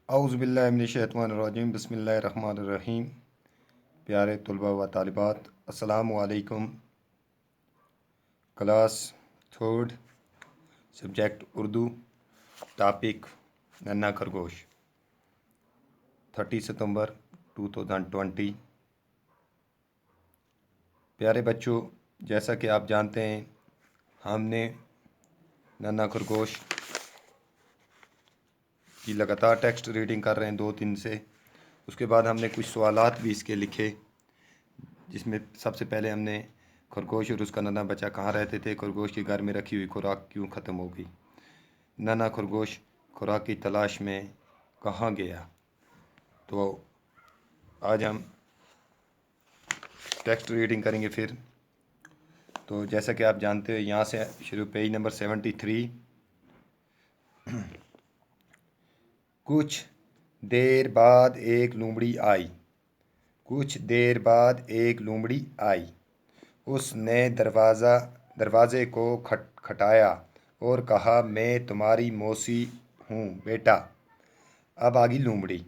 औज़ुबिल्लाहिमिनश्शैतानिर्रजीम बिस्मिल्लाहिर्रहमानिर्रहीम। प्यारे तलबा व तालिबात, अस्सलामु अलैकुम। Class third, subject Urdu, topic नन्हा खरगोश, 30 सितंबर 2020। प्यारे बच्चों, जैसा कि आप जानते हैं, हमने नन्हा खरगोश की लगातार टेक्स्ट रीडिंग कर रहे हैं 2 दिन से। उसके बाद हमने कुछ सवालात भी इसके लिखे, जिसमें सबसे पहले हमने खरगोश और उसका नन्हा बच्चा कहाँ रहते थे, खरगोश के घर में रखी हुई खुराक क्यों ख़त्म हो गई, नन्हा खरगोश खुराक की तलाश में कहाँ गया। तो आज हम टेक्स्ट रीडिंग करेंगे फिर। तो जैसा कि आप जानते हो, यहाँ से शुरू, पेज नंबर 73। कुछ देर बाद एक लोमड़ी आई। कुछ देर बाद एक लोमड़ी आई। उसने दरवाज़े को खटखटाया और कहा, मैं तुम्हारी मौसी हूँ बेटा। अब आ गई लोमड़ी।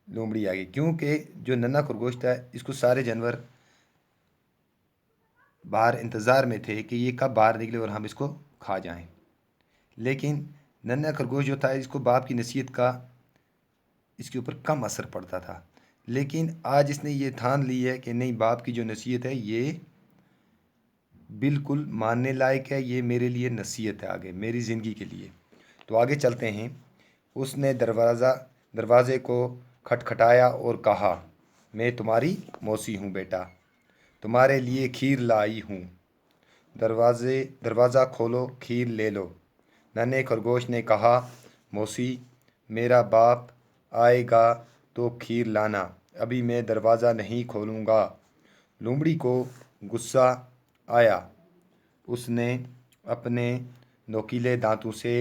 लोमड़ी आ गई क्योंकि जो नन्हा खरगोश था, इसको सारे जानवर बाहर इंतज़ार में थे कि ये कब बाहर निकले और हम इसको खा जाएं। लेकिन नन्हा खरगोश जो था, इसको बाप की नसीहत का इसके ऊपर कम असर पड़ता था। लेकिन आज इसने ये ठान ली है कि नहीं, बाप की जो नसीहत है ये बिल्कुल मानने लायक है, ये मेरे लिए नसीहत है आगे मेरी ज़िंदगी के लिए। तो आगे चलते हैं। उसने दरवाज़े को खटखटाया और कहा, मैं तुम्हारी मौसी हूँ बेटा, तुम्हारे लिए खीर लाई हूँ। दरवाज़ा खोलो, खीर ले लो। नन्हे खरगोश ने कहा, मौसी, मेरा बाप आएगा तो खीर लाना, अभी मैं दरवाज़ा नहीं खोलूँगा। लोमड़ी को गुस्सा आया। उसने अपने नोकीले दांतों से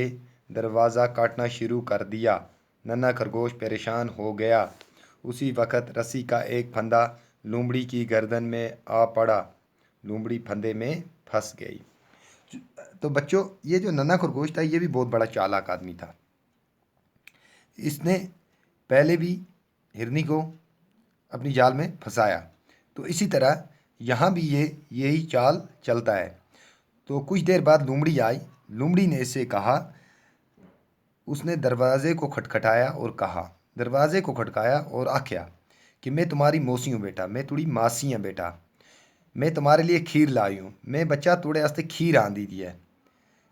दरवाज़ा काटना शुरू कर दिया। नन्हा खरगोश परेशान हो गया। उसी वक़्त रस्सी का एक फंदा लोमड़ी की गर्दन में आ पड़ा। लोमड़ी फंदे में फंस गई। तो बच्चों, ये जो नन्हा खरगोश था, ये भी बहुत बड़ा चालाक आदमी था। इसने पहले भी हिरनी को अपनी जाल में फंसाया, तो इसी तरह यहाँ भी ये यही चाल चलता है। तो कुछ देर बाद लोमड़ी आई। लोमड़ी ने इससे कहा, उसने दरवाज़े को खटखटाया और कहा, दरवाज़े को खटकाया और आख्या कि मैं तुम्हारी मौसी हूँ बेटा, मैं थोड़ी मासी हूँ बेटा, मैं तुम्हारे लिए खीर लाई हूँ। मैं बच्चा थोड़े वास्ते खीर आंदी दी है,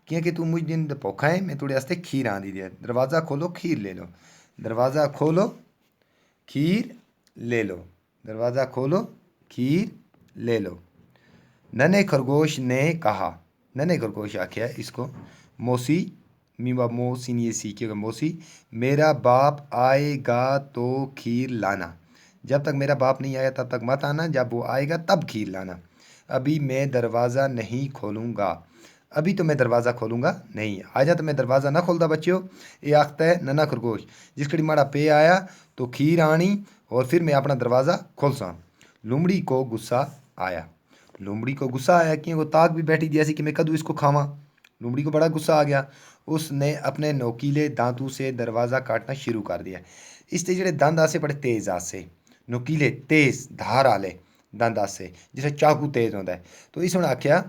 क्योंकि तू मुझ दिन भूखा है, मैं थोड़े वास्ते खीर आंदी दी है। दरवाज़ा खोलो, खीर ले लो। दरवाज़ा खोलो, खीर ले लो। दरवाज़ा खोलो, खीर ले लो। नन्हे खरगोश ने कहा, नन्हे खरगोश आख्या इसको, मौसी, मीवा मौसी नहीं सीखिएगा, मौसी, मेरा बाप आएगा तो खीर लाना। जब तक मेरा बाप नहीं आया तब तक मत आना, जब वो आएगा तब खीर लाना। अभी मैं दरवाज़ा नहीं खोलूँगा। अभी तो मैं दरवाज़ा खोलूँगा नहीं। आजा तो मैं दरवाज़ा ना खोलता बच्चों। ये आखता है नन्हा खरगोश, जिसकड़ी माड़ा पे आया तो खीर आनी और फिर मैं अपना दरवाज़ा खोलसा। लोमड़ी को गुस्सा आया। लोमड़ी को गुस्सा आया कि वो ताक भी बैठी दी ऐसी कि मैं कदू इसको खावा। लोमड़ी को बड़ा गुस्सा आ गया। उसने अपने नोकीले दांतों से दरवाज़ा काटना शुरू कर दिया। इससे ਜਿਹੜੇ दंद आसे बड़े तेज़ आसे, नोकीले तेज़ धार आले दंद आसे, जिसे चाकू तेज़ होता है। तो इसने आख्या,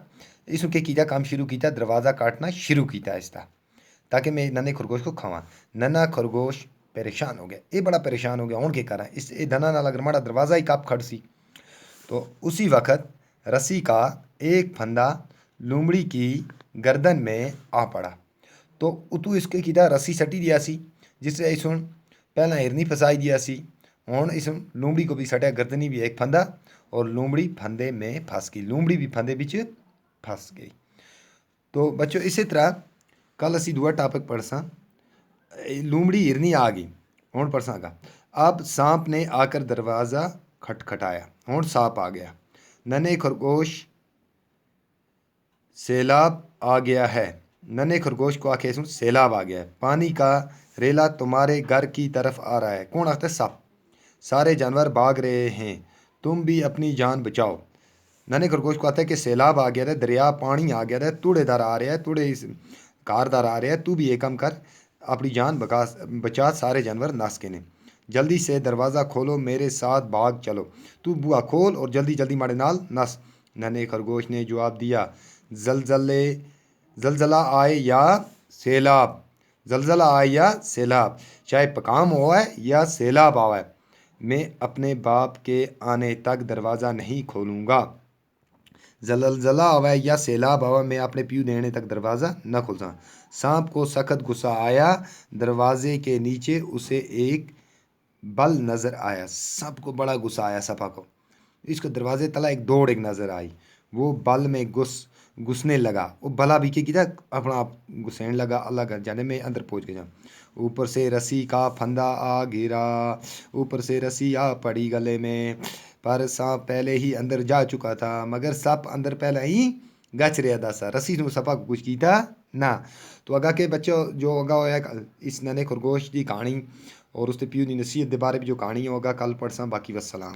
इसने क्या किया, काम शुरू किया, दरवाज़ा काटना शुरू किया इसका, ताकि मैं नन्हे खरगोश को खावा। नन्हा खरगोश परेशान हो गया। ये बड़ा परेशान हो गया, हूँ क्या करा, इस धना नाल अगर माड़ा दरवाज़ा ही कप खड़ सी। तो उसी वक़्त रस्सी का एक फंदा लोमड़ी की गर्दन में आ पड़ा। तो उतू इसके किया रस्सी सटी दिया सी, जिससे इस पहला हिरनी फसाई दिया सी। हुण इस लोमड़ी को भी सटिया, गर्दनी भी एक फंदा, और लोमड़ी फंदे में फंस गई। लोमड़ी भी फंदे बिच फंस गई। तो बच्चों, इसी तरह कल असी दूआ टॉपिक पढ़सा, लोमड़ी हिरनी आ गई। हुण पढ़सागा, अब सांप ने आकर दरवाज़ा खटखटाया। हुण सांप आ गया। नन्हे खरगोश, सैलाब आ गया है। नन्हे खरगोश को आखे सुन, सैलाब आ गया है, पानी का रेला तुम्हारे घर की तरफ आ रहा है। कौन आखता है? सांप। सारे जानवर भाग रहे हैं, तुम भी अपनी जान बचाओ। नन्हे खरगोश को आता है कि सैलाब आ गया है, दरिया पानी आ गया है, तूड़ेदार आ रहा है, तूड़े इस कारदार आ रहा है, तू भी एक काम कर, اپنی جان بچا سارے جانور نس کے نے۔ جلدی سے دروازہ کھولو، میرے ساتھ بھاگ چلو۔ تو بوا کھول اور جلدی جلدی ماڑے نال نس۔ ننھے خرگوش نے جواب دیا، زلزلہ آئے یا سیلاب، زلزلہ آئے یا سیلاب، چاہے پکام ہوئے یا سیلاب آئے، میں اپنے باپ کے آنے تک دروازہ نہیں کھولوں گا۔ زلزلہ آوے یا سیلاب آوے، میں اپنے پیو دینے تک دروازہ نہ کھولتا۔ سانپ کو سخت غصہ آیا، دروازے کے نیچے اسے ایک بل نظر آیا۔ سب کو بڑا غصہ آیا سپا کو، اس کو دروازے تلا ایک دوڑ ایک نظر آئی، وہ بل میں گھسنے لگا۔ وہ بلا بھی کیا اپنا آپ گھسین لگا، اللہ کا جانے میں اندر پہنچ گیا۔ اوپر سے رسی کا پھندا آ گرا، اوپر سے رسی آ پڑی گلے میں، پر سانپ پہلے ہی اندر جا چکا تھا، مگر سپ اندر پہلے ہی گچ رہا تھا سا، رسی نو سپا کچھ کیتا نہ۔ تو اگا کے بچوں جو اگا ہوا اس ننے خرگوش کی کہانی اور اس کے پیو کی نصیحت کے بارے میں جو کہانی ہوگا کل پڑھ سا، باقی والسلام۔